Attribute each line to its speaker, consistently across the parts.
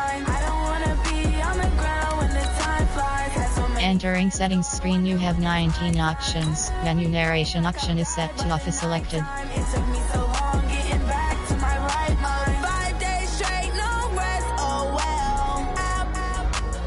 Speaker 1: mind. I don't wanna be on the ground when the time flies.
Speaker 2: Entering settings screen, you have 19 options. Menu narration option is set to office selected.
Speaker 1: It took me so long getting back to my right mind. 5 days straight, no rest, oh well. I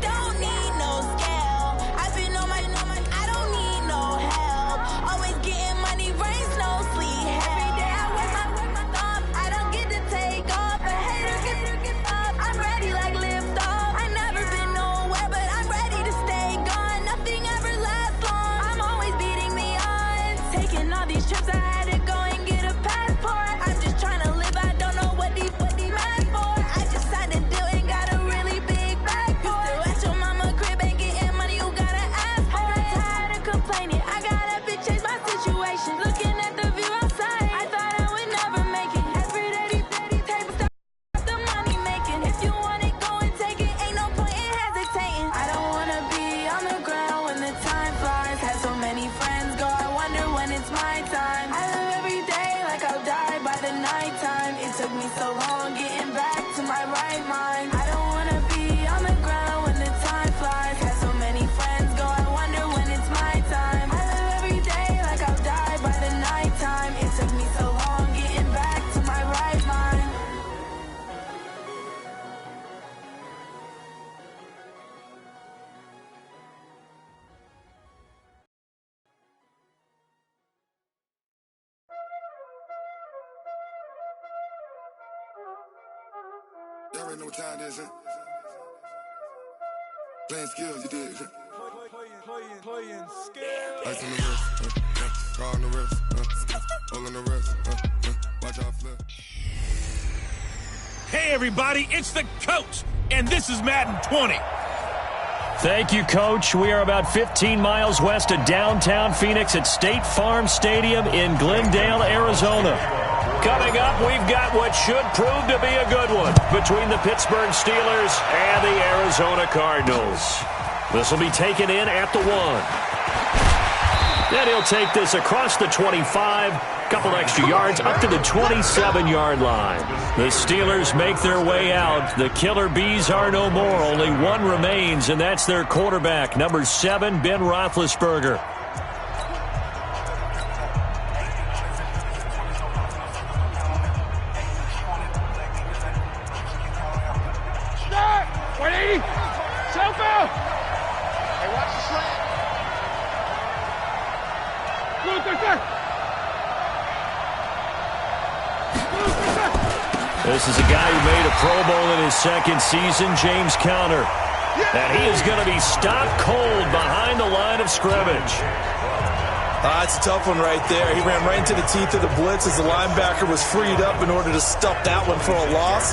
Speaker 1: don't need no scale. I've been on my, I don't need no help. Always getting money, rains, no sleep. Every day I work my thumb. I don't get to take off. A hater get up. I'm ready like lift off. I never been nowhere, but I'm ready to stay gone. Nothing ever lasts long. I'm always beating the odds. Taking all these trips, I had to go and get a passport. I'm just trying to live, I don't know what these mad for. I just signed a deal and got a really big bag for it. Still at your mama crib, ain't getting money, you gotta ask for it. I'm tired of complaining, I gotta change my situation. Looking at the view outside, I thought I would never make it. Every day these tables stop the money making. If you want it, go and take it, ain't no point in hesitating. I don't wanna be on the ground when the time flies. Had so many friends go, I wonder when it's my time. I live every day like I'll die by the nighttime. It took me so long getting back to my right mind. I don't wanna be on the ground when the time flies. Had so many friends go, I wonder when it's my time. I live every day like I'll die by the nighttime. It took me so long getting back to my right mind.
Speaker 3: Y'all already know what time it is, huh? Playing skills, you did.
Speaker 4: Playing skills.
Speaker 3: Ice on the wrist, car on the wrist, all on the wrist, watch out flip.
Speaker 4: Hey everybody, it's the coach, and this is Madden 20.
Speaker 5: Thank you, Coach. We are about 15 miles west of downtown Phoenix at State Farm Stadium in Glendale, Arizona. Coming up, we've got what should prove to be a good one between the Pittsburgh Steelers and the Arizona Cardinals. This will be taken in at the 1. Then he'll take this across the 25, couple extra yards up to the 27-yard line. The Steelers make their way out. The Killer Bees are no more. Only one remains, and that's their quarterback, number 7, Ben Roethlisberger. This is a guy who made a Pro Bowl in his second season, James Conner. And he is going to be stopped cold behind the line of scrimmage.
Speaker 6: It's a tough one right there. He ran right into the teeth of the blitz as the linebacker was freed up in order to stuff that one for a loss.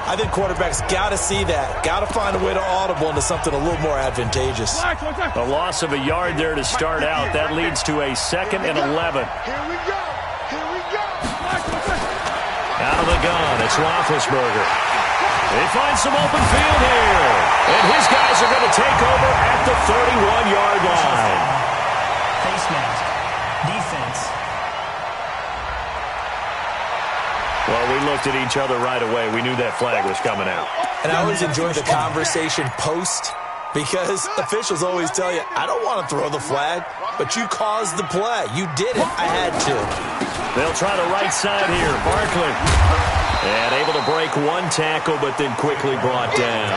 Speaker 6: I think quarterbacks got to see that. Got to find a way to audible into something a little more advantageous.
Speaker 5: A loss of a yard there to start out. That leads to a 2nd and 11.
Speaker 3: Here we go.
Speaker 5: Out of the gun, it's Roethlisberger. They find some open field here. And his guys are going to take over at the 31-yard line.
Speaker 7: Face mask. Defense.
Speaker 5: Well, we looked at each other right away. We knew that flag was coming out.
Speaker 6: And I always enjoy the conversation post because officials always tell you, I don't want to throw the flag, but you caused the play. You did it. I had to.
Speaker 5: They'll try the right side here. Barkley. And able to break one tackle, but then quickly brought down.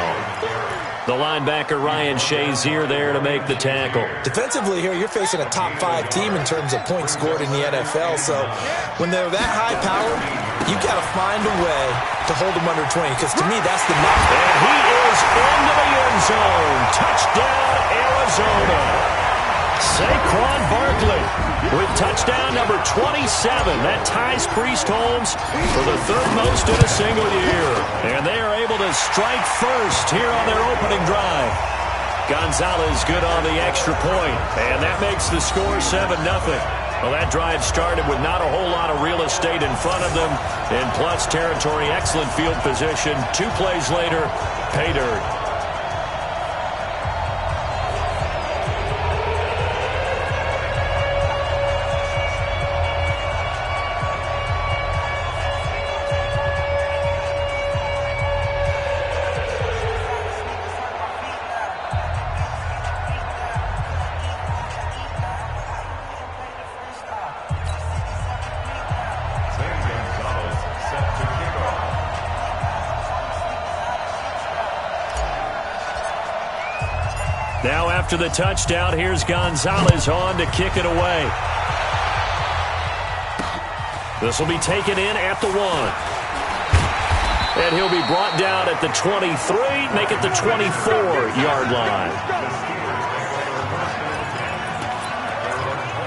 Speaker 5: The linebacker, Ryan Shazier, there to make the tackle.
Speaker 6: Defensively here, you're facing a top 5 team in terms of points scored in the NFL. So when they're that high powered, you got to find a way to hold them under 20, because to me, that's the number.
Speaker 5: And he is into the end zone. Touchdown, Arizona. Saquon Barkley with touchdown number 27. That ties Priest Holmes for the 3rd most in a single year. And they are able to strike first here on their opening drive. Gonzalez good on the extra point, and that makes the score 7-0. Well, that drive started with not a whole lot of real estate in front of them. In plus territory, excellent field position. 2 plays later, pay dirt. Now after the touchdown, here's Gonzalez on to kick it away. This will be taken in at the 1. And he'll be brought down at the 23, make it the 24-yard line.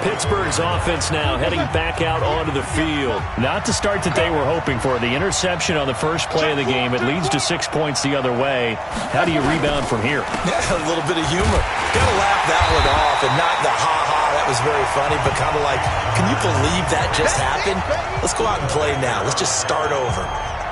Speaker 5: Pittsburgh's offense now heading back out onto the field. Not the start that they were hoping for. The interception on the first play of the game. It leads to 6 points the other way. How do you rebound from here?
Speaker 6: Yeah, a little bit of humor. Got to laugh that one off and not the ha-ha. That was very funny, but kind of like, can you believe that just happened? Let's go out and play now. Let's just start over.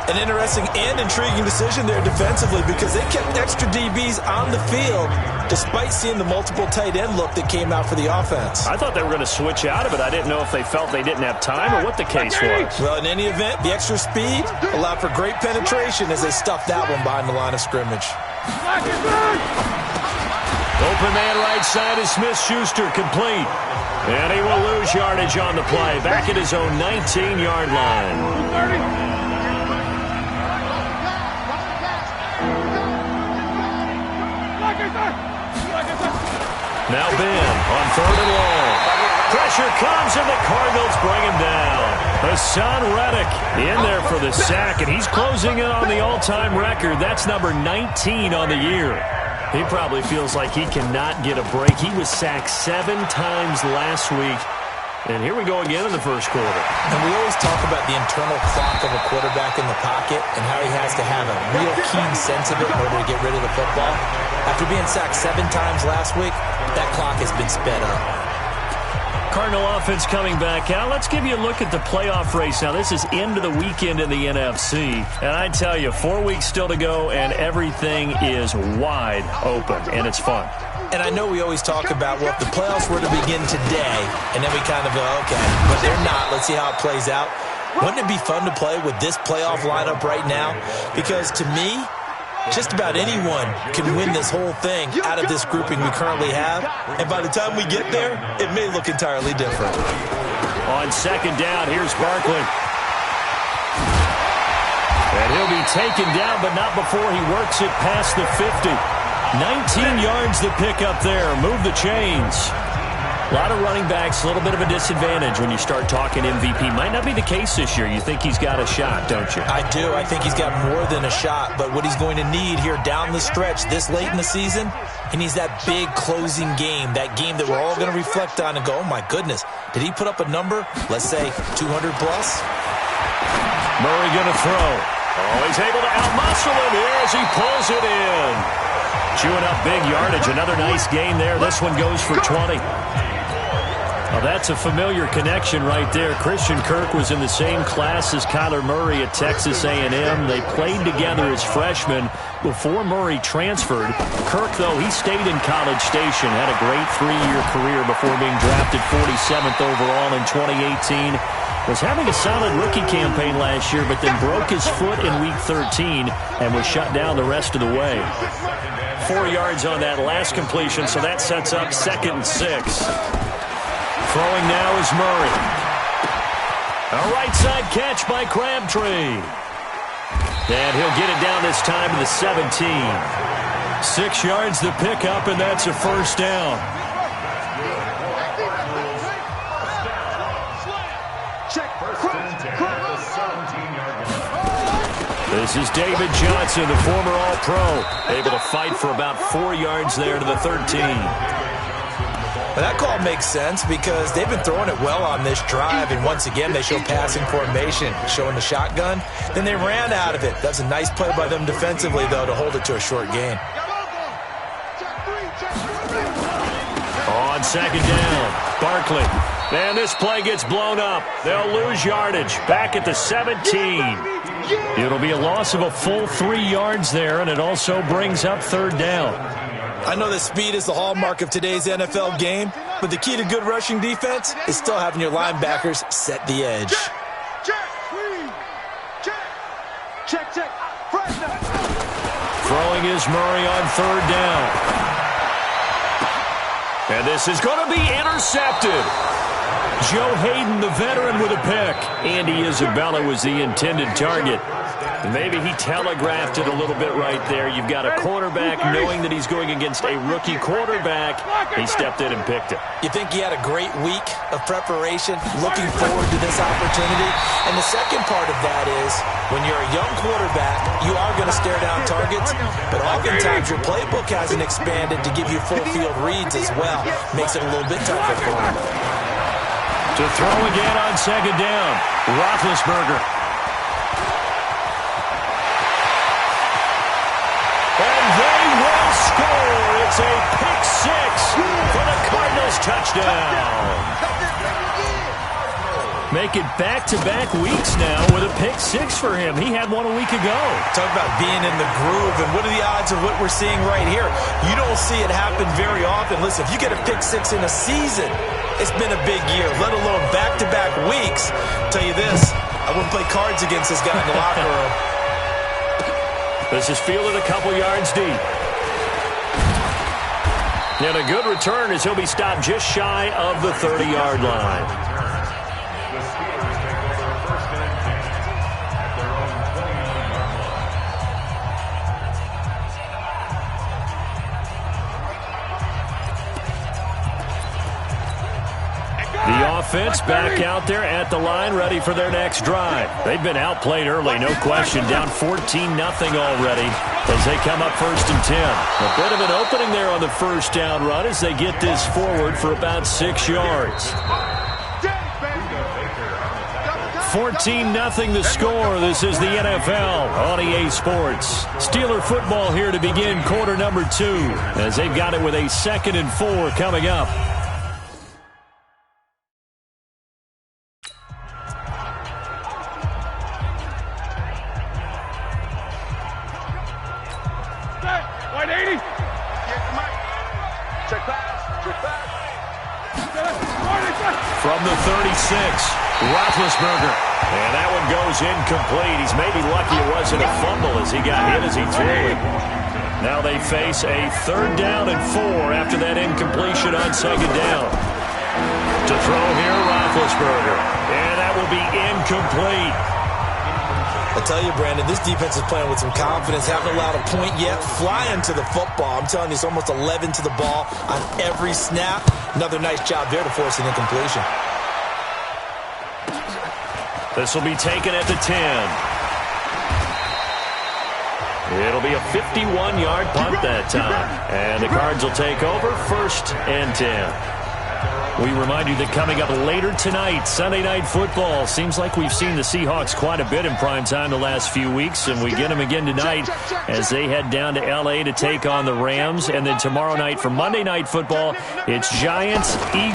Speaker 6: An interesting and intriguing decision there defensively because they kept extra DBs on the field despite seeing the multiple tight end look that came out for the offense.
Speaker 5: I thought they were going to switch out of it. I didn't know if they felt they didn't have time or what the case was.
Speaker 6: Well, in any event, the extra speed allowed for great penetration as they stuffed that one behind the line of scrimmage.
Speaker 5: Open man right side is Smith-Schuster, complete. And he will lose yardage on the play. Back at his own 19-yard line. Now Ben on 3rd and long. Pressure comes and the Cardinals bring him down. Hassan Reddick in there for the sack, and he's closing in on the all-time record. That's number 19 on the year. He probably feels like he cannot get a break. He was sacked 7 times last week. And here we go again in the first quarter.
Speaker 6: And we always talk about the internal clock of a quarterback in the pocket and how he has to have a real keen sense of it in order to get rid of the football. After being sacked 7 times last week, that clock has been sped up.
Speaker 5: Cardinal offense coming back out. Let's give you a look at the playoff race. Now, this is into the weekend in the NFC. And I tell you, 4 weeks still to go, and everything is wide open, and it's fun.
Speaker 6: And I know we always talk about, well, if the playoffs were to begin today, and then we kind of go, okay, but they're not. Let's see how it plays out. Wouldn't it be fun to play with this playoff lineup right now? Because to me, just about anyone can win this whole thing out of this grouping we currently have. And by the time we get there, it may look entirely different.
Speaker 5: On second down, here's Barkley. And he'll be taken down, but not before he works it past the 50. 19 yards to pick up there. Move the chains. A lot of running backs, a little bit of a disadvantage when you start talking MVP. Might not be the case this year. You think he's got a shot, don't you?
Speaker 6: I do. I think he's got more than a shot. But what he's going to need here down the stretch this late in the season, he needs that big closing game, that game that we're all going to reflect on and go, oh, my goodness, did he put up a number, let's say 200 plus?
Speaker 5: Murray going to throw. Oh, he's able to outmuscle him here as he pulls it in. Chewing up big yardage. Another nice gain there. This one goes for 20. Well, that's a familiar connection right there. Christian Kirk was in the same class as Kyler Murray at Texas A&M. They played together as freshmen before Murray transferred. Kirk, though, he stayed in College Station, had a great 3-year career before being drafted 47th overall in 2018. Was having a solid rookie campaign last year, but then broke his foot in Week 13 and was shut down the rest of the way. 4 yards on that last completion, so that sets up 2nd and 6. Throwing now is Murray. A right side catch by Crabtree. And he'll get it down this time to the 17. 6 yards to pick up, and that's a first down. This is David Johnson, the former All-Pro, able to fight for about 4 yards there to the 13.
Speaker 6: Well, that call makes sense because they've been throwing it well on this drive, and once again they show passing formation, showing the shotgun. Then they ran out of it. That's a nice play by them defensively, though, to hold it to a short gain.
Speaker 5: On second down, Barkley. And this play gets blown up. They'll lose yardage. Back at the 17. It'll be a loss of a full 3 yards there, and it also brings up 3rd down.
Speaker 6: I know that speed is the hallmark of today's NFL game, but the key to good rushing defense is still having your linebackers set the edge.
Speaker 8: Check.
Speaker 5: Throwing is Murray on 3rd down. And this is going to be intercepted. Joe Hayden, the veteran, with a pick. Andy Isabella was the intended target. Maybe he telegraphed it a little bit right there. You've got a quarterback knowing that he's going against a rookie quarterback. He stepped in and picked it.
Speaker 6: You think he had a great week of preparation, looking forward to this opportunity? And the second part of that is, when you're a young quarterback, you are going to stare down targets, but oftentimes your playbook hasn't expanded to give you full field reads as well. Makes it a little bit tougher for him.
Speaker 5: To throw again on second down, Roethlisberger. And they will score. It's a pick six for the Cardinals touchdown. Make it back-to-back weeks now with a pick six for him. He had one a week ago.
Speaker 6: Talk about being in the groove, and what are the odds of what we're seeing right here? You don't see it happen very often. Listen, if you get a pick six in a season, it's been a big year, let alone back-to-back weeks. I'll tell you this, I wouldn't play cards against this guy in the locker room.
Speaker 5: This is fielded a couple yards deep. And a good return as he'll be stopped just shy of the 30-yard line. The offense back out there at the line, ready for their next drive. They've been outplayed early, no question. Down 14-0 already as they come up 1st and 10. A bit of an opening there on the first down run as they get this forward for about 6 yards. 14-0 the score. This is the NFL on EA Sports. Steeler football here to begin quarter number 2 as they've got it with a 2nd and 4 coming up. From the 36, Roethlisberger. And that one goes incomplete. He's maybe lucky it wasn't a fumble as he got hit as he threw it. Now they face a 3rd down and 4 after that incompletion on 2nd down. To throw here, Roethlisberger. And that will be incomplete.
Speaker 6: I tell you, Brandon, this defense is playing with some confidence. Haven't allowed a point yet. Flying to the football. I'm telling you, it's almost 11 to the ball on every snap. Another nice job there to force an incompletion.
Speaker 5: This will be taken at the 10. It'll be a 51-yard punt that time. And the Cards will take over 1st and 10. We remind you that coming up later tonight, Sunday Night Football. Seems like we've seen the Seahawks quite a bit in prime time the last few weeks, and we get them again tonight as they head down to L.A. to take on the Rams. And then tomorrow night for Monday Night Football, it's Giants, Eagles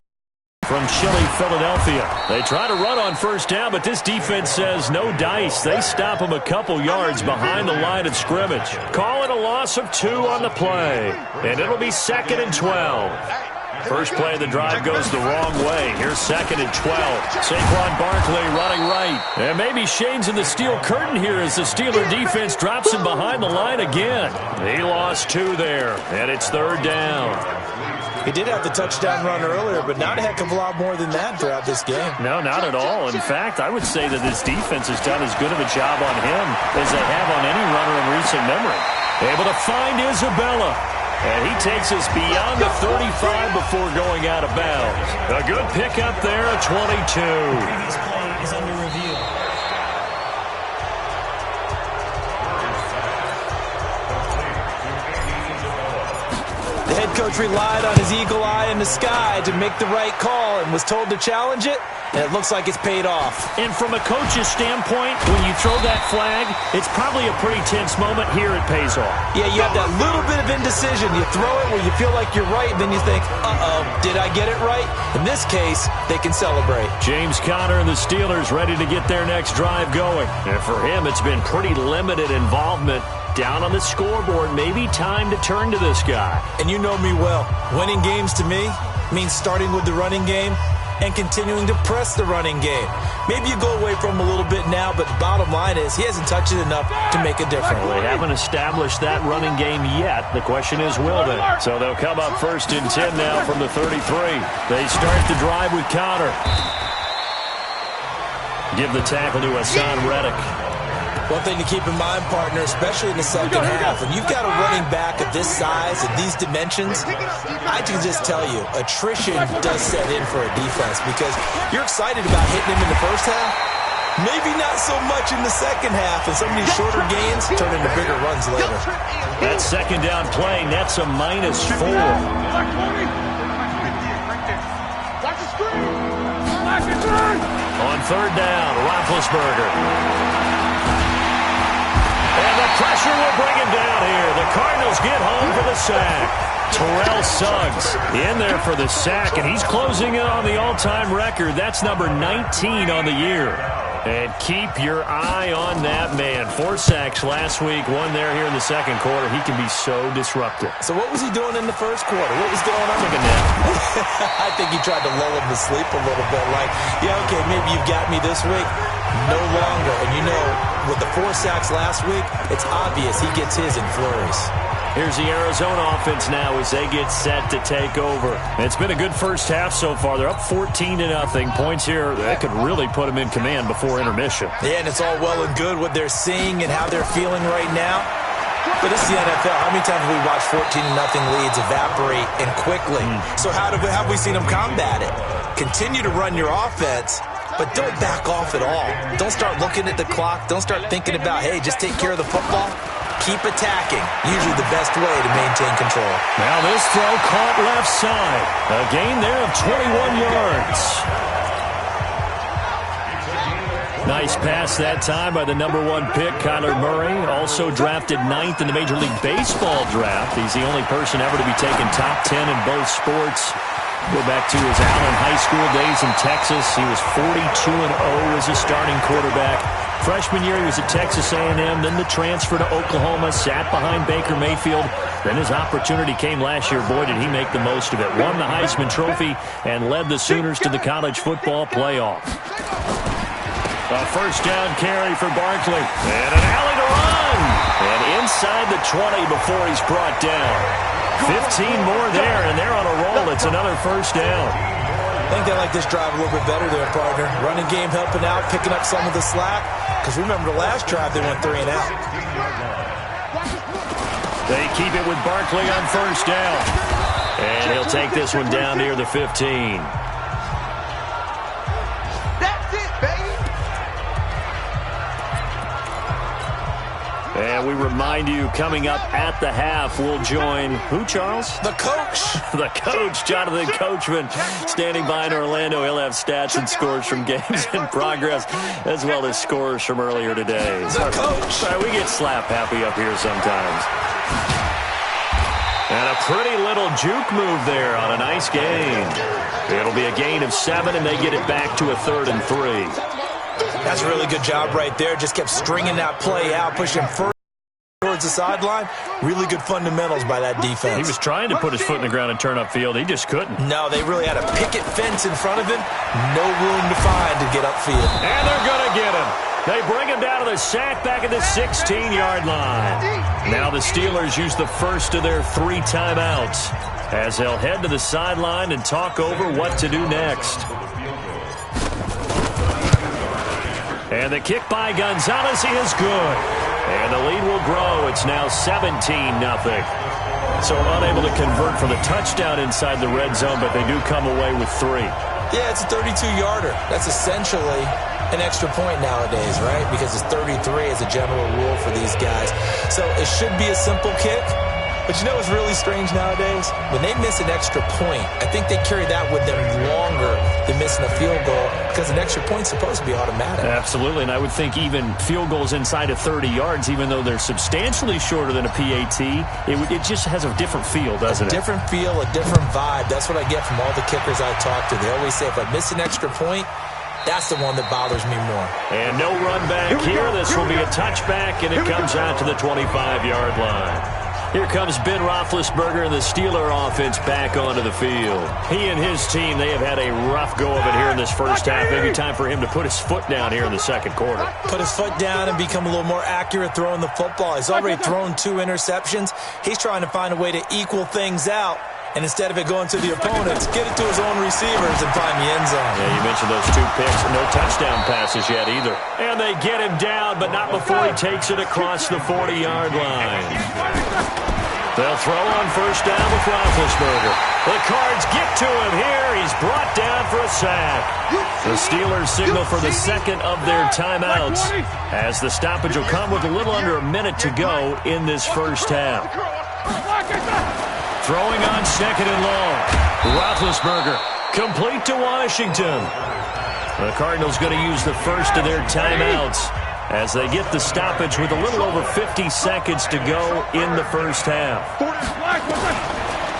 Speaker 5: from chilly Philadelphia. They try to run on 1st down, but this defense says no dice. They stop them a couple yards behind the line of scrimmage. Call it a loss of 2 on the play, and it'll be 2nd and 12. First play of the drive goes the wrong way. Here's 2nd and 12. Saquon Barkley running right. And maybe Shane's in the steel curtain here as the Steeler defense drops him behind the line again. He lost 2 there, and it's 3rd down.
Speaker 6: He did have the touchdown run earlier, but not a heck of a lot more than that throughout this game.
Speaker 5: No, not at all. In fact, I would say that this defense has done as good of a job on him as they have on any runner in recent memory. Able to find Isabella. And he takes us beyond the 35 before going out of bounds. A good pickup there, a 22.
Speaker 7: Previous play is under review.
Speaker 6: The head coach relied on his eagle eye in the sky to make the right call and was told to challenge it, and it looks like it's paid off.
Speaker 5: And from a coach's standpoint, when you throw that flag, it's probably a pretty tense moment. Here it pays off.
Speaker 6: Yeah, you have that little bit of indecision. You throw it where you feel like you're right, and then you think, uh-oh, did I get it right? In this case, they can celebrate.
Speaker 5: James Conner and the Steelers ready to get their next drive going. And for him, it's been pretty limited involvement. Down on the scoreboard, maybe time to turn to this guy.
Speaker 6: And you know me well. Winning games to me means starting with the running game and continuing to press the running game. Maybe you go away from him a little bit now, but the bottom line is he hasn't touched it enough to make a difference.
Speaker 5: Well, they haven't established that running game yet. The question is, will they? So they'll come up 1st and 10 now from the 33. They start the drive with Connor. Give the tackle to Hassan Reddick.
Speaker 6: One thing to keep in mind, partner, especially in the second half, when you've got a running back of this size and these dimensions, I can just tell you, attrition does set in for a defense because you're excited about hitting him in the first half, maybe not so much in the second half, and some of these shorter gains turn into bigger runs later.
Speaker 5: That second down play, that's a -4. On 3rd down, Roethlisberger. And the pressure will bring him down here. The Cardinals get home for the sack. Terrell Suggs in there for the sack, and he's closing in on the all-time record. That's number 19 on the year. And keep your eye on that man. 4 sacks last week, 1 there here in the second quarter. He can be so disruptive.
Speaker 6: So what was he doing in the first quarter? What was going on? I think he tried to lull him to sleep a little bit. Like, yeah, okay, maybe you've got me this week. No longer. And you know, with the 4 sacks last week, it's obvious he gets his in flurries.
Speaker 5: Here's the Arizona offense now as they get set to take over. It's been a good first half so far. They're up 14-0. Points here that could really put them in command before intermission.
Speaker 6: Yeah, and it's all well and good what they're seeing and how they're feeling right now. But this is the NFL. How many times have we watched 14-0 leads evaporate and quickly? So how have we seen them combat it? Continue to run your offense, but don't back off at all. Don't start looking at the clock. Don't start thinking about, hey, just take care of the football. Keep attacking. Usually the best way to maintain control.
Speaker 5: Now this throw caught left side. A gain there of 21 yards. Nice pass that time by the number 1 pick, Kyler Murray. Also drafted 9th in the Major League Baseball draft. He's the only person ever to be taken top 10 in both sports. Go back to his Allen High School days in Texas. He was 42-0 as a starting quarterback. Freshman year, he was at Texas A&M, then the transfer to Oklahoma, sat behind Baker Mayfield. Then his opportunity came last year. Boy, did he make the most of it. Won the Heisman Trophy and led the Sooners to the college football playoff. A first down carry for Barkley. And an alley to run. And inside the 20 before he's brought down. 15 more there, and they're on a roll. It's another first down.
Speaker 6: I think they like this drive a little bit better there, partner. Running game helping out, picking up some of the slack. Because remember, the last drive, they went 3 and out.
Speaker 5: They keep it with Barkley on first down. And he'll take this one down near the 15.
Speaker 8: That's it, baby.
Speaker 5: And we remind you, coming up at the half, we'll join who, Charles?
Speaker 6: The coach.
Speaker 5: The coach, Jonathan Coachman, standing by in Orlando. He'll have stats and scores from games in progress, as well as scores from earlier today.
Speaker 6: The coach.
Speaker 5: Sorry, we get slap happy up here sometimes. And a pretty little juke move there on a nice gain. It'll be a gain of 7, and they get it back to a 3rd and 3.
Speaker 6: That's a really good job right there. Just kept stringing that play out, pushing further towards the sideline. Really good fundamentals by that defense.
Speaker 5: He was trying to put his foot in the ground and turn upfield. He just couldn't.
Speaker 6: No, they really had a picket fence in front of him. No room to find to get upfield.
Speaker 5: And they're going to get him. They bring him down to the sack back at the 16-yard line. Now the Steelers use the first of their 3 timeouts as they'll head to the sideline and talk over what to do next. And the kick by Gonzalez is good. And the lead will grow. It's now 17-0. So unable to convert for the touchdown inside the red zone, but they do come away with 3.
Speaker 6: Yeah, it's a 32-yarder. That's essentially an extra point nowadays, right? Because it's 33 as a general rule for these guys. So it should be a simple kick. But you know what's really strange nowadays? When they miss an extra point, I think they carry that with them longer than missing a field goal because an extra point's supposed to be automatic.
Speaker 5: Absolutely, and I would think even field goals inside of 30 yards, even though they're substantially shorter than a PAT, it just has a different feel, doesn't it?
Speaker 6: A different feel, a different vibe. That's what I get from all the kickers I talk to. They always say, if I miss an extra point, that's the one that bothers me more.
Speaker 5: And no run back here. This will be a touchback, and it comes out to the 25-yard line. Here comes Ben Roethlisberger and the Steeler offense back onto the field. He and his team, they have had a rough go of it here in this first half. Maybe time for him to put his foot down here in the second quarter.
Speaker 6: Put his foot down and become a little more accurate throwing the football. He's already thrown 2 interceptions. He's trying to find a way to equal things out. And instead of it going to the opponents, get it to his own receivers and find the end zone.
Speaker 5: Yeah, you mentioned those 2 picks. No touchdown passes yet either. And they get him down, but not before he takes it across the 40-yard line. They'll throw on first down with Roethlisberger. The Cards get to him here. He's brought down for a sack. The Steelers signal for the second of their timeouts as the stoppage will come with a little under a minute to go in this first half. Throwing on second and long. Roethlisberger complete to Washington. The Cardinals going to use the first of their timeouts as they get the stoppage with a little over 50 seconds to go in the first half.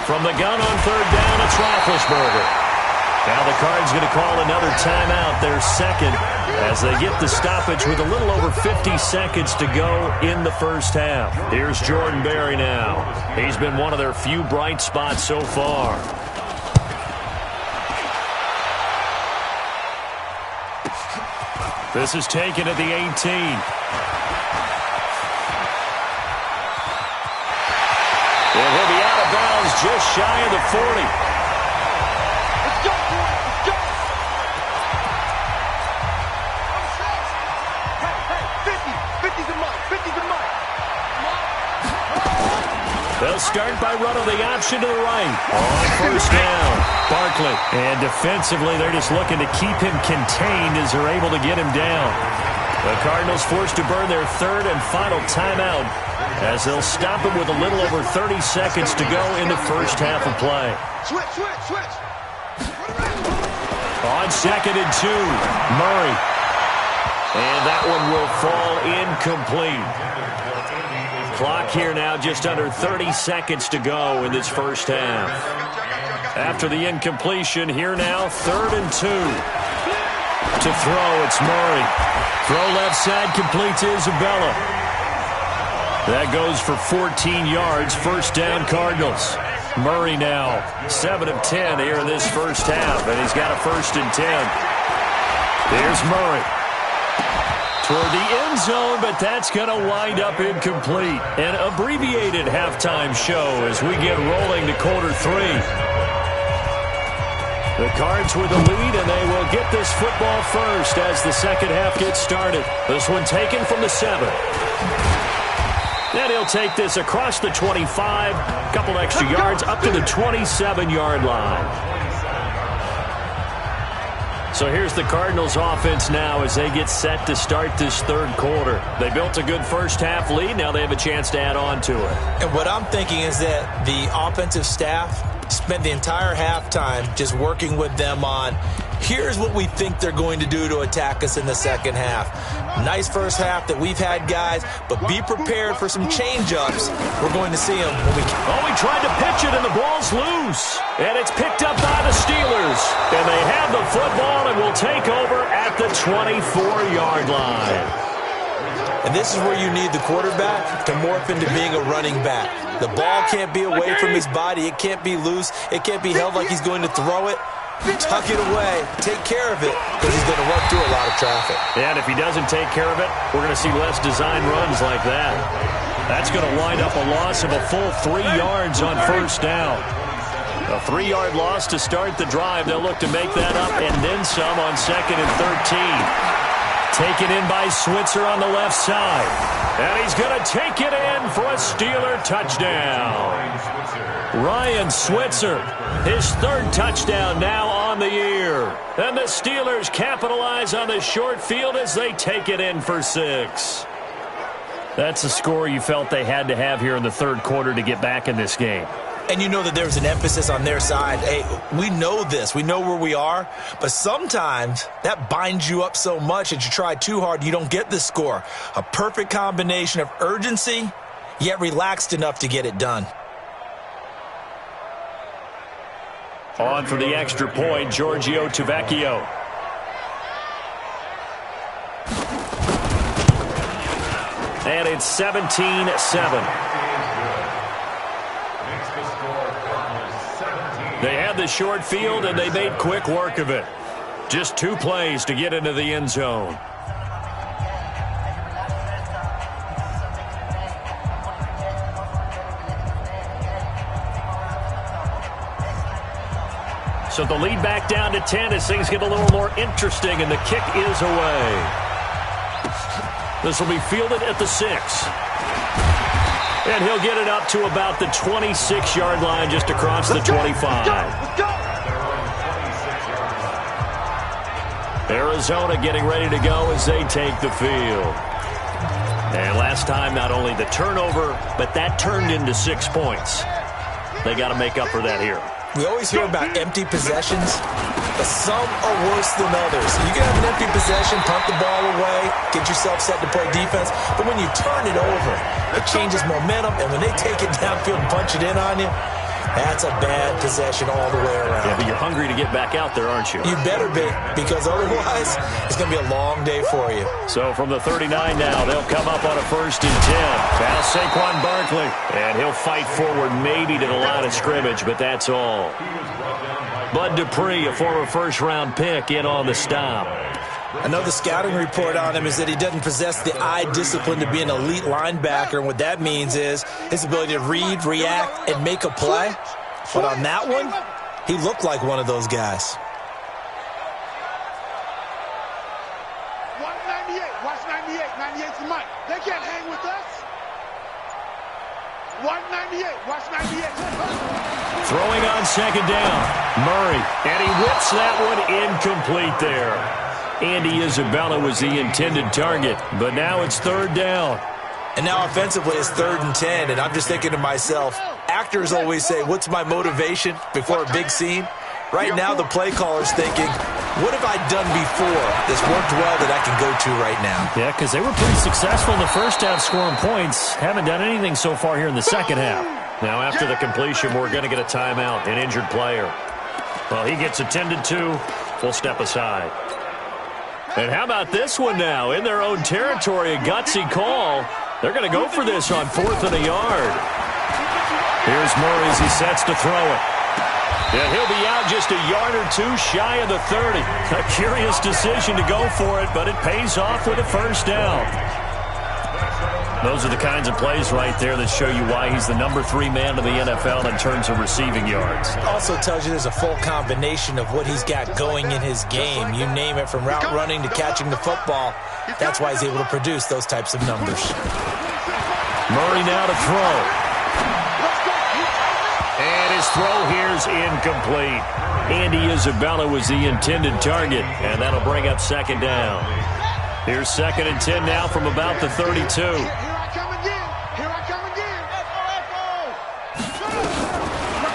Speaker 5: From the gun on third down, it's Roethlisberger. Now the Cards going to call another timeout, their second, as they get the stoppage with a little over 50 seconds to go in the first half. Here's Jordan Berry now. He's been one of their few bright spots so far. This is taken at the 18. And he'll be out of bounds just shy of the 40. They'll start by running the option to the right. On first down, Barkley. And defensively, they're just looking to keep him contained as they're able to get him down. The Cardinals forced to burn their third and final timeout as they'll stop him with a little over 30 seconds to go in the first half of play.
Speaker 8: Switch.
Speaker 5: On second and 2, Murray. And that one will fall incomplete. Clock here now just under 30 seconds to go in this first half. After the incompletion, here now, third and 2. To throw, it's Murray. Throw left side, complete to Isabella. That goes for 14 yards, first down Cardinals. Murray now, 7 of 10 here in this first half, and he's got a first and 10. There's Murray. Toward the end zone, but that's going to wind up incomplete. An abbreviated halftime show as we get rolling to quarter 3. The Cards with the lead, and they will get this football first as the second half gets started. This one taken from the 7. And he'll take this across the 25, a couple extra yards up to the 27-yard line. So here's the Cardinals offense now as they get set to start this third quarter. They built a good first half lead. Now they have a chance to add on to it.
Speaker 6: And what I'm thinking is that the offensive staff spent the entire halftime just working with them on, here's what we think they're going to do to attack us in the second half. Nice first half that we've had, guys, but be prepared for some change-ups. We're going to see them when we...
Speaker 5: Oh, he tried to pitch it, and the ball's loose. And it's picked up by the Steelers. And they have the football and will take over at the 24-yard line.
Speaker 6: And this is where you need the quarterback to morph into being a running back. The ball can't be away from his body. It can't be loose. It can't be held like he's going to throw it. Tuck it away. Take care of it because he's going to run through a lot of traffic.
Speaker 5: And if he doesn't take care of it, we're going to see less design runs like that. That's going to wind up a loss of a full 3 yards on first down. A 3-yard loss to start the drive. They'll look to make that up and then some on second and 13. Taken in by Switzer on the left side. And he's going to take it in for a Steeler touchdown. Ryan Switzer, his third touchdown now on the year. And the Steelers capitalize on the short field as they take it in for 6. That's a score you felt they had to have here in the third quarter to get back in this game.
Speaker 6: And you know that there's an emphasis on their side. Hey, we know this. We know where we are. But sometimes that binds you up so much that you try too hard, you don't get the score. A perfect combination of urgency, yet relaxed enough to get it done.
Speaker 5: On for the extra point, Giorgio Tavecchio. And it's 17-7. They had the short field, and they made quick work of it. Just 2 plays to get into the end zone. So the lead back down to 10 as things get a little more interesting, and the kick is away. This will be fielded at the 6. And he'll get it up to about the 26-yard line just across the 25.
Speaker 8: Let's go.
Speaker 5: Arizona getting ready to go as they take the field. And last time, not only the turnover, but that turned into 6 points. They got to make up for that here.
Speaker 6: We always hear about empty possessions, but some are worse than others. You can have an empty possession, punt the ball away, get yourself set to play defense, but when you turn it over, it changes momentum, and when they take it downfield and punch it in on you, that's a bad possession all the way around.
Speaker 5: Yeah, but you're hungry to get back out there, aren't you?
Speaker 6: You better be, because otherwise, it's going to be a long day for you.
Speaker 5: So from the 39 now, they'll come up on a 1st and 10. Now Saquon Barkley, and he'll fight forward maybe to the line of scrimmage, but that's all. Bud Dupree, a former first-round pick, in on the stop.
Speaker 6: I know the scouting report on him is that he doesn't possess the eye discipline to be an elite linebacker, and what that means is his ability to read, react, and make a play. But on that one, he looked like one of those guys.
Speaker 8: 198. Watch 98. 98's the mic. They can't hang with us. 198. Watch 98.
Speaker 5: Throwing on 2nd down. Murray, and he whips that one incomplete there. Andy Isabella was the intended target, but now it's 3rd down.
Speaker 6: And now offensively it's 3rd and 10, and I'm just thinking to myself, actors always say, what's my motivation before a big scene? Right now the play caller's thinking, what have I done before that's worked well that I can go to right now?
Speaker 5: Yeah, because they were pretty successful in the first half scoring points. Haven't done anything so far here in the second half. Now after the completion, we're going to get a timeout, an injured player. Well, he gets attended to. We'll step aside. And how about this one now? In their own territory, a gutsy call. They're going to go for this on 4th and a yard. Here's Murray as he sets to throw it. And he'll be out just a yard or 2 shy of the 30. A curious decision to go for it, but it pays off with a 1st down. Those are the kinds of plays right there that show you why he's the number 3 man in the NFL in terms of receiving yards.
Speaker 6: Also tells you there's a full combination of what he's got going in his game. You name it, from route running to catching the football. That's why he's able to produce those types of numbers.
Speaker 5: Murray now to throw. And his throw here's incomplete. Andy Isabella was the intended target, and that'll bring up 2nd down. Here's 2nd and 10 now from about the 32.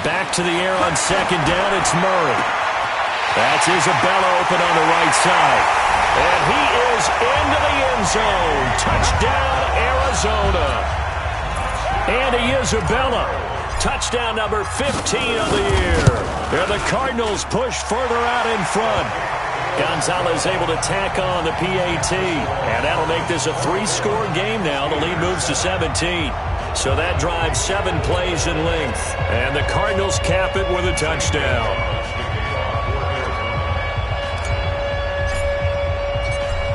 Speaker 5: Back to the air on 2nd down, it's Murray. That's Isabella open on the right side. And he is into the end zone. Touchdown, Arizona. Andy Isabella, touchdown number 15 of the year. And the Cardinals push further out in front. Gonzalez able to tack on the PAT. And that'll make this a 3-score game now. The lead moves to 17. So that drives 7 plays in length. And the Cardinals cap it with a touchdown.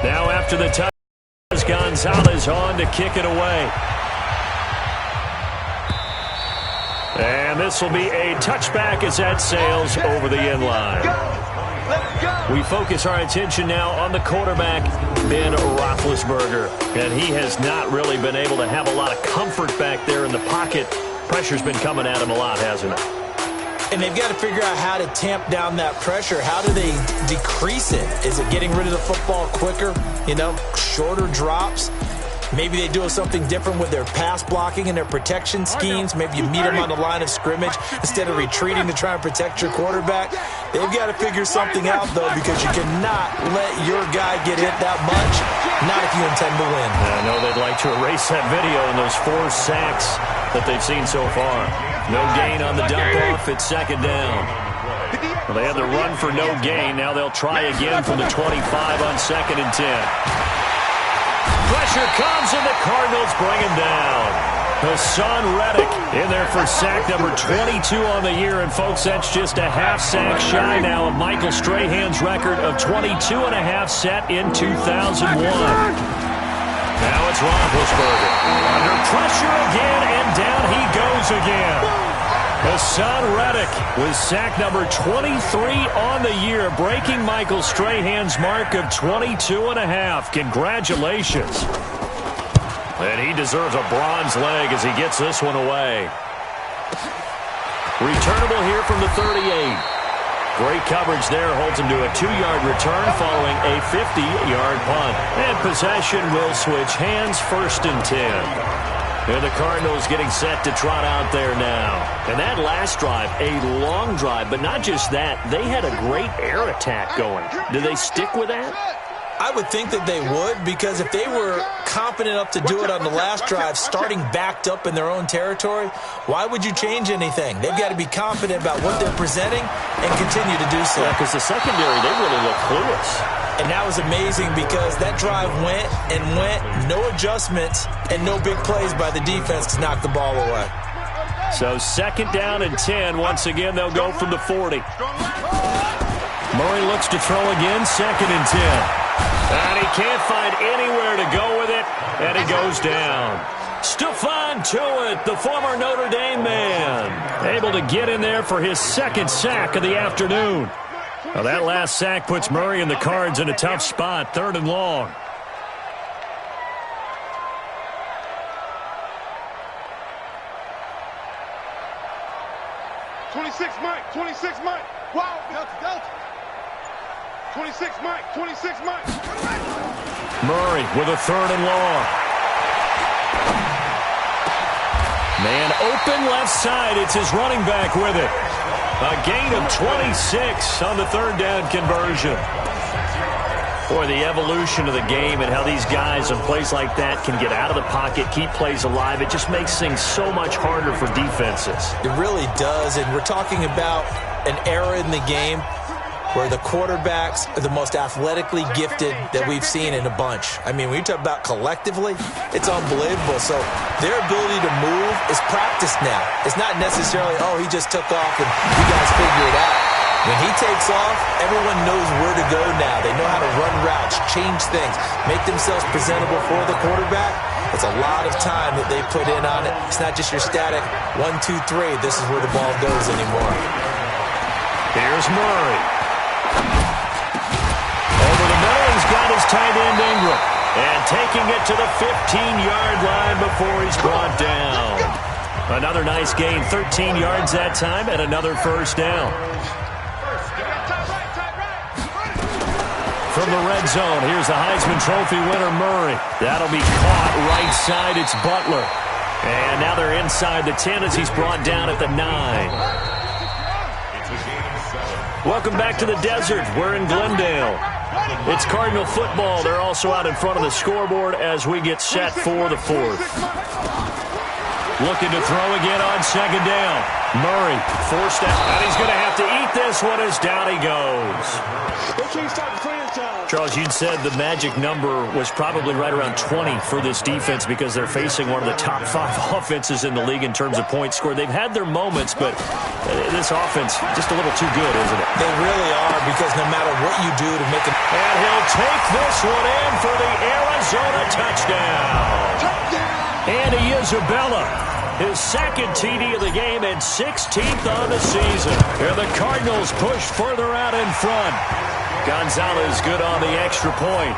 Speaker 5: Now after the touch, Gonzalez on to kick it away. And this will be a touchback as that sails over the end line. We focus our attention now on the quarterback, Ben Roethlisberger. And he has not really been able to have a lot of comfort back there in the pocket. Pressure's been coming at him a lot, hasn't it?
Speaker 6: And they've got to figure out how to tamp down that pressure. How do they decrease it? Is it getting rid of the football quicker? You know, shorter drops? Maybe they do something different with their pass blocking and their protection schemes. Maybe you meet them on the line of scrimmage instead of retreating to try and protect your quarterback. They've got to figure something out, though, because you cannot let your guy get hit that much, not if you intend to win.
Speaker 5: I know they'd like to erase that video and those 4 sacks that they've seen so far. No gain on the dump-off. It's 2nd down. Well, they had the run for no gain. Now they'll try again from the 25 on 2nd and 10. Pressure comes, and the Cardinals bring him down. Hassan Reddick in there for sack number 22 on the year. And, folks, that's just a half sack shy now of Michael Strahan's record of 22.5 set in 2001. Now it's Roethlisberger. Under pressure again, and down he goes again. Hassan Reddick with sack number 23 on the year, breaking Michael Strahan's mark of 22.5. Congratulations. And he deserves a bronze leg as he gets this one away. Returnable here from the 38. Great coverage there, holds him to a 2-yard return following a 50-yard punt. And possession will switch hands, 1st and 10. And the Cardinals getting set to trot out there now. And that last drive, a long drive, but not just that. They had a great air attack going. Do they stick with that?
Speaker 6: I would think that they would, because if they were competent enough to do it on the last drive, starting backed up in their own territory, why would you change anything? They've got to be confident about what they're presenting and continue to do so.
Speaker 5: Yeah, because the secondary, they really look clueless.
Speaker 6: And that was amazing because that drive went and went, no adjustments, and no big plays by the defense to knock the ball away.
Speaker 5: So 2nd down and 10. Once again, they'll go from the 40. Murray looks to throw again, 2nd and 10. And he can't find anywhere to go with it, and he goes down. Stephon Tuitt, the former Notre Dame man, able to get in there for his 2nd sack of the afternoon. Well, that last sack puts Murray and the Cards in a tough spot, 3rd and long.
Speaker 8: Mike, 26 Mike. Wow, Delta. 26 Mike, 26 Mike.
Speaker 5: Murray with a 3rd and long. Man open left side. It's his running back with it. A gain of 26 on the 3rd down conversion. Boy, the evolution of the game and how these guys in plays like that can get out of the pocket, keep plays alive, it just makes things so much harder for defenses.
Speaker 6: It really does, and we're talking about an era in the game where the quarterbacks are the most athletically gifted that we've seen in a bunch. I mean, when you talk about collectively, it's unbelievable. So their ability to move is practiced now. It's not necessarily, oh, he just took off and you guys figure it out. When he takes off, everyone knows where to go now. They know how to run routes, change things, make themselves presentable for the quarterback. It's a lot of time that they put in on it. It's not just your static 1, 2, 3. This is where the ball goes anymore.
Speaker 5: Here's Murray. Over the middle, he's got his tight end Ingram. And taking it to the 15-yard line before he's brought down. Another nice gain, 13 yards that time, and another 1st down. From the red zone, here's the Heisman Trophy winner, Murray. That'll be caught right side. It's Butler. And now they're inside the 10 as he's brought down at the 9. Welcome back to the desert. We're in Glendale. It's Cardinal football. They're also out in front of the scoreboard as we get set for the 4th. Looking to throw again on 2nd down. Murray forced out, and he's going to have to eat this one as down he goes. Charles, you'd said the magic number was probably right around 20 for this defense because they're facing one of the top 5 offenses in the league in terms of points scored. They've had their moments, but this offense just a little too good, isn't it?
Speaker 6: They really are, because no matter what you do to make it...
Speaker 5: And he'll take this one in for the Arizona touchdown. Andy Isabella, his 2nd TD of the game and 16th on the season. And the Cardinals push further out in front. Gonzalez good on the extra point.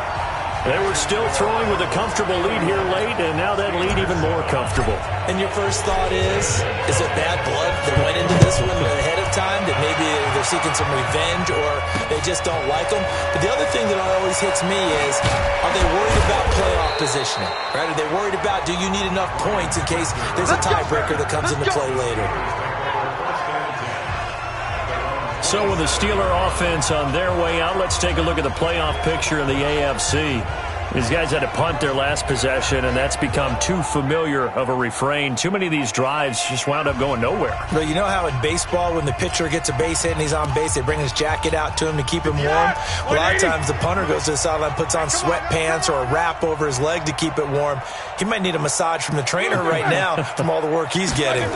Speaker 5: They were still throwing with a comfortable lead here late, and now that lead even more comfortable.
Speaker 6: And your first thought is it bad blood that went into this one ahead of time, that maybe they're seeking some revenge or they just don't like them? But the other thing that always hits me is, are they worried about playoff positioning? Right? Are they worried about, do you need enough points in case there's a tiebreaker that comes into play later?
Speaker 5: So with the Steeler offense on their way out, let's take a look at the playoff picture in the AFC. These guys had to punt their last possession, and that's become too familiar of a refrain. Too many of these drives just wound up going nowhere.
Speaker 6: Well, you know how in baseball, when the pitcher gets a base hit and he's on base, they bring his jacket out to him to keep him warm? Well, a lot of times the punter goes to the sideline, puts on sweatpants or a wrap over his leg to keep it warm. He might need a massage from the trainer right now from all the work he's getting.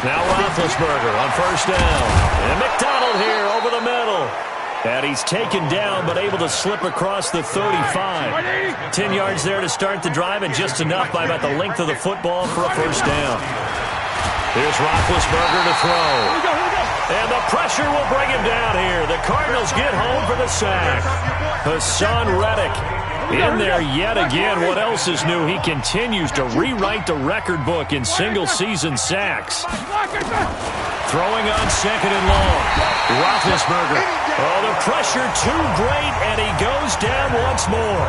Speaker 5: Now Roethlisberger on first down. And McDonald here over the middle. And he's taken down, but able to slip across the 35. 10 yards there to start the drive, and just enough by about the length of the football for a first down. Here's Roethlisberger to throw. And the pressure will bring him down here. The Cardinals get home for the sack. Hassan Reddick in there yet again. What else is new? He continues to rewrite the record book in single-season sacks. Throwing on second and long. Roethlisberger. Oh, the pressure too great, and he goes down once more.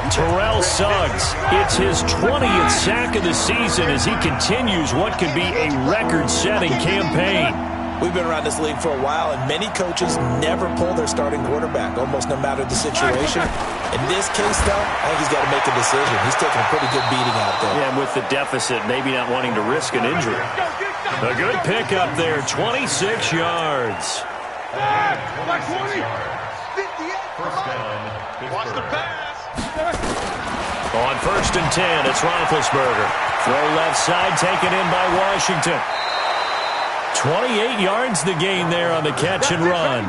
Speaker 5: Terrell Suggs, it's his 20th sack of the season as he continues what could be a record-setting campaign.
Speaker 6: We've been around this league for a while, and many coaches never pull their starting quarterback, almost no matter the situation. In this case, though, I think he's got to make a decision. He's taking a pretty good beating out there.
Speaker 5: Yeah, and with the deficit, maybe not wanting to risk an injury. A good pickup there, 26 yards.
Speaker 8: Like 20. 58. Watch the pass.
Speaker 5: On first and 10, it's Roethlisberger. Throw left side, taken in by Washington. 28 yards the gain there on the catch and run.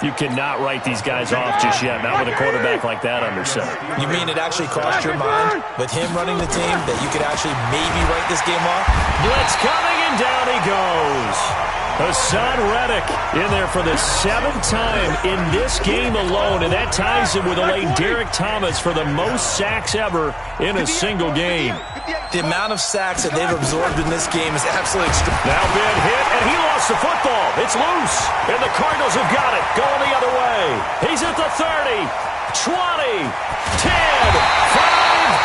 Speaker 5: You cannot write these guys off just yet, not with a quarterback like that under center.
Speaker 6: You mean it actually crossed your mind with him running the team that you could actually maybe write this game off?
Speaker 5: Blitz coming, and down he goes. Hassan Reddick in there for the 7th time in this game alone, and that ties him with a late Derek Thomas for the most sacks ever in a single game.
Speaker 6: The amount of sacks that they've absorbed in this game is absolutely extreme.
Speaker 5: Now big hit, and he lost the football. It's loose, and the Cardinals have got it. Going the other way. He's at the 30, 20, 10, 5.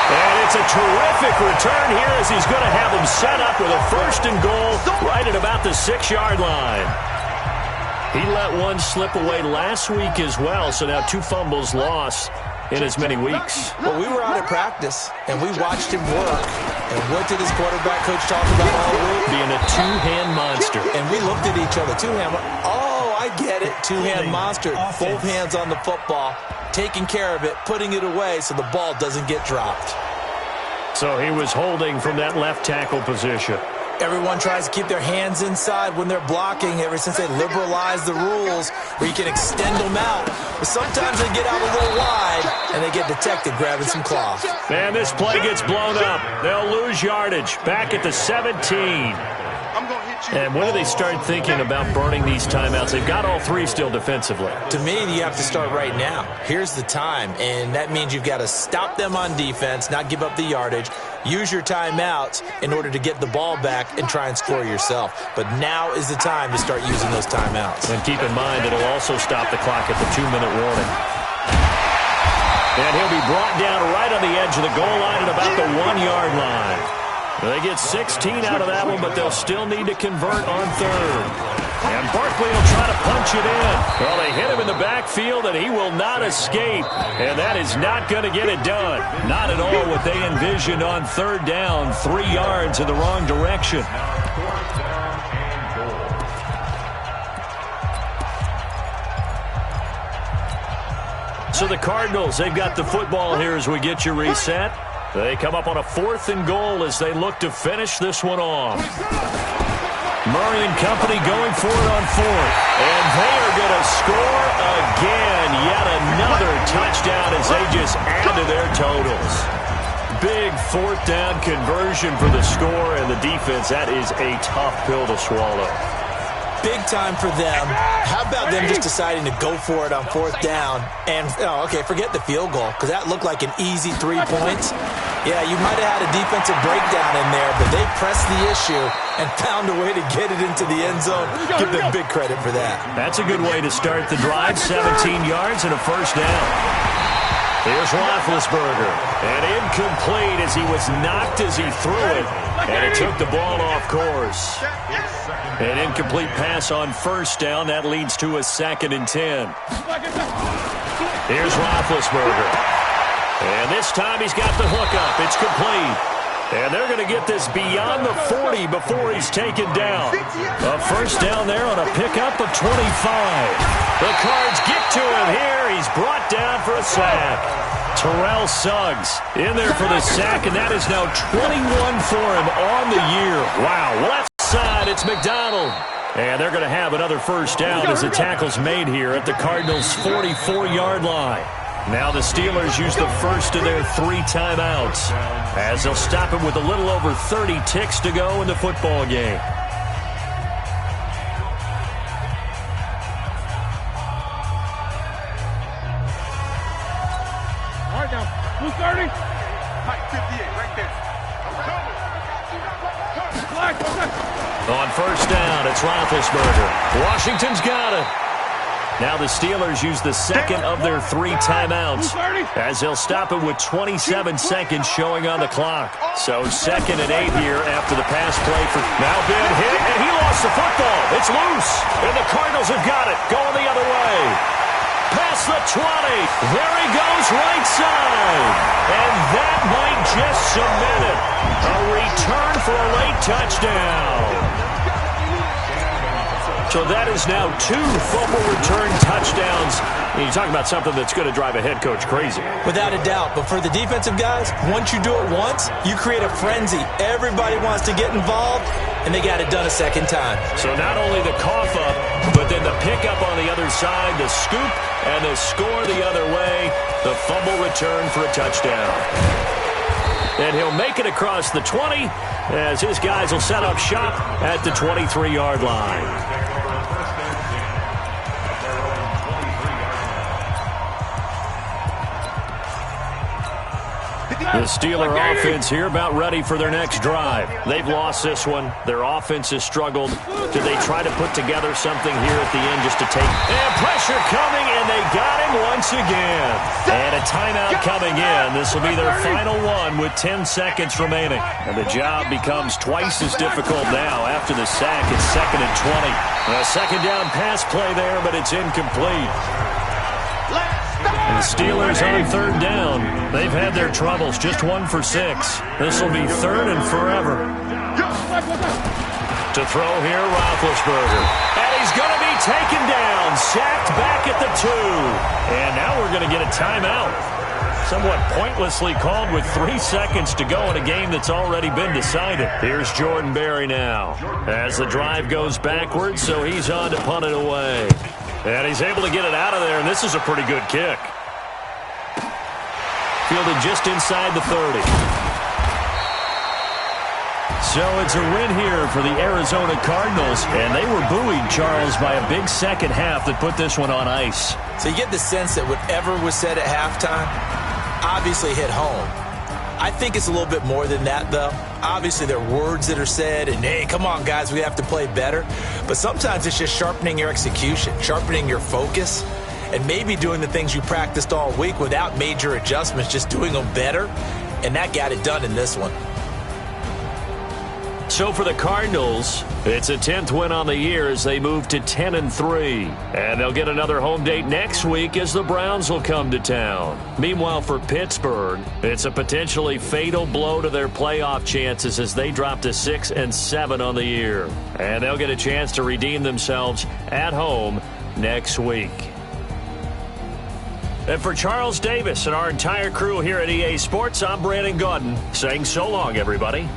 Speaker 5: And it's a terrific return here as he's going to have them set up with a first and goal right at about the 6-yard line. He let one slip away last week as well, so now 2 fumbles lost in as many weeks.
Speaker 6: Well, we were out at practice, and we watched him work. And what did his quarterback coach talk about all week?
Speaker 5: Being a two-hand monster.
Speaker 6: And we looked at each other. Two-hand. Oh, I get it. Two-hand monster. Both hands on the football, taking care of it, putting it away so the ball doesn't get dropped.
Speaker 5: So he was holding from that left tackle position.
Speaker 6: Everyone tries to keep their hands inside when they're blocking ever since they liberalized the rules where you can extend them out. But sometimes they get out a little wide and they get detected grabbing some cloth.
Speaker 5: And this play gets blown up. They'll lose yardage. Back at the 17. And when do they start thinking about burning these timeouts? They've got all 3 still defensively.
Speaker 6: To me, you have to start right now. Here's the time, and that means you've got to stop them on defense, not give up the yardage, use your timeouts in order to get the ball back and try and score yourself. But now is the time to start using those timeouts.
Speaker 5: And keep in mind, it'll also stop the clock at the 2-minute warning. And he'll be brought down right on the edge of the goal line at about the 1-yard line. They get 16 out of that one, but they'll still need to convert on third. And Barkley will try to punch it in. Well, they hit him in the backfield, and he will not escape. And that is not going to get it done. Not at all what they envisioned on third down. 3 yards in the wrong direction. So the Cardinals, they've got the football here as we get you reset. They come up on a 4th and goal as they look to finish this one off. Murray and company going for it on 4th. And they are going to score again. Yet another touchdown as they just add to their totals. Big 4th down conversion for the score, and the defense, that is a tough pill to swallow.
Speaker 6: Big time for them. How about them just deciding to go for it on 4th down? And, okay, forget the field goal, because that looked like an easy 3 points. Yeah, you might have had a defensive breakdown in there, but they pressed the issue and found a way to get it into the end zone. Give them big credit for that.
Speaker 5: That's a good way to start the drive. 17 yards and a first down. Here's Roethlisberger. And incomplete as he was knocked as he threw it. And it took the ball off course. An incomplete pass on first down. That leads to a 2nd and 10. Here's Roethlisberger. And this time he's got the hook up. It's complete. And they're going to get this beyond the 40 before he's taken down. A first down there on a pickup of 25. The Cards get to him here. He's brought down for a sack. Terrell Suggs in there for the sack, and that is now 21 for him on the year. Wow, left side, it's McDonald. And they're going to have another first down as the tackle's made here at the Cardinals' 44-yard line. Now the Steelers use the first of their 3 timeouts as they'll stop it with a little over 30 ticks to go in the football game.
Speaker 8: All right, now, who's starting? Mike, 58, right there.
Speaker 5: On first down, it's Roethlisberger. Washington's got it. Now the Steelers use the second of their 3 timeouts as they'll stop it with 27 seconds showing on the clock. So 2nd and 8 here after the pass play for now been hit, and he lost the football. It's loose, and the Cardinals have got it. Going the other way. Past the 20. There he goes right side. And that might just cement it. A return for a late touchdown. So that is now 2 fumble return touchdowns. And you talk about something that's going to drive a head coach crazy.
Speaker 6: Without a doubt. But for the defensive guys, once you do it once, you create a frenzy. Everybody wants to get involved, and they got it done a second time.
Speaker 5: So not only the cough up, but then the pickup on the other side, the scoop, and the score the other way. The fumble return for a touchdown. And he'll make it across the 20 as his guys will set up shop at the 23-yard line. The Steeler offense here about ready for their next drive. They've lost this one. Their offense has struggled. Do they try to put together something here at the end just to take... And pressure coming, and they got him once again. And a timeout coming in. This will be their final one with 10 seconds remaining. And the job becomes twice as difficult now after the sack. It's 2nd and 20. A second down pass play there, but it's incomplete. The Steelers on 3rd down. They've had their troubles, just 1 for 6. This will be 3rd and forever. To throw here, Roethlisberger. And he's going to be taken down, sacked back at the 2. And now we're going to get a timeout. Somewhat pointlessly called with 3 seconds to go in a game that's already been decided. Here's Jordan Berry now as the drive goes backwards, so he's on to punt it away. And he's able to get it out of there, and this is a pretty good kick. Fielded just inside the 30. So it's a win here for the Arizona Cardinals, and they were buoyed, Charles, by a big second half that put this one on ice.
Speaker 6: So you get the sense that whatever was said at halftime obviously hit home. I think it's a little bit more than that, though. Obviously, there are words that are said, and, hey, come on, guys, we have to play better. But sometimes it's just sharpening your execution, sharpening your focus, and maybe doing the things you practiced all week without major adjustments, just doing them better. And that got it done in this one.
Speaker 5: So for the Cardinals, it's a 10th win on the year as they move to 10-3. And they'll get another home date next week as the Browns will come to town. Meanwhile, for Pittsburgh, it's a potentially fatal blow to their playoff chances as they drop to 6-7 on the year. And they'll get a chance to redeem themselves at home next week. And for Charles Davis and our entire crew here at EA Sports, I'm Brandon Gaudin saying so long, everybody.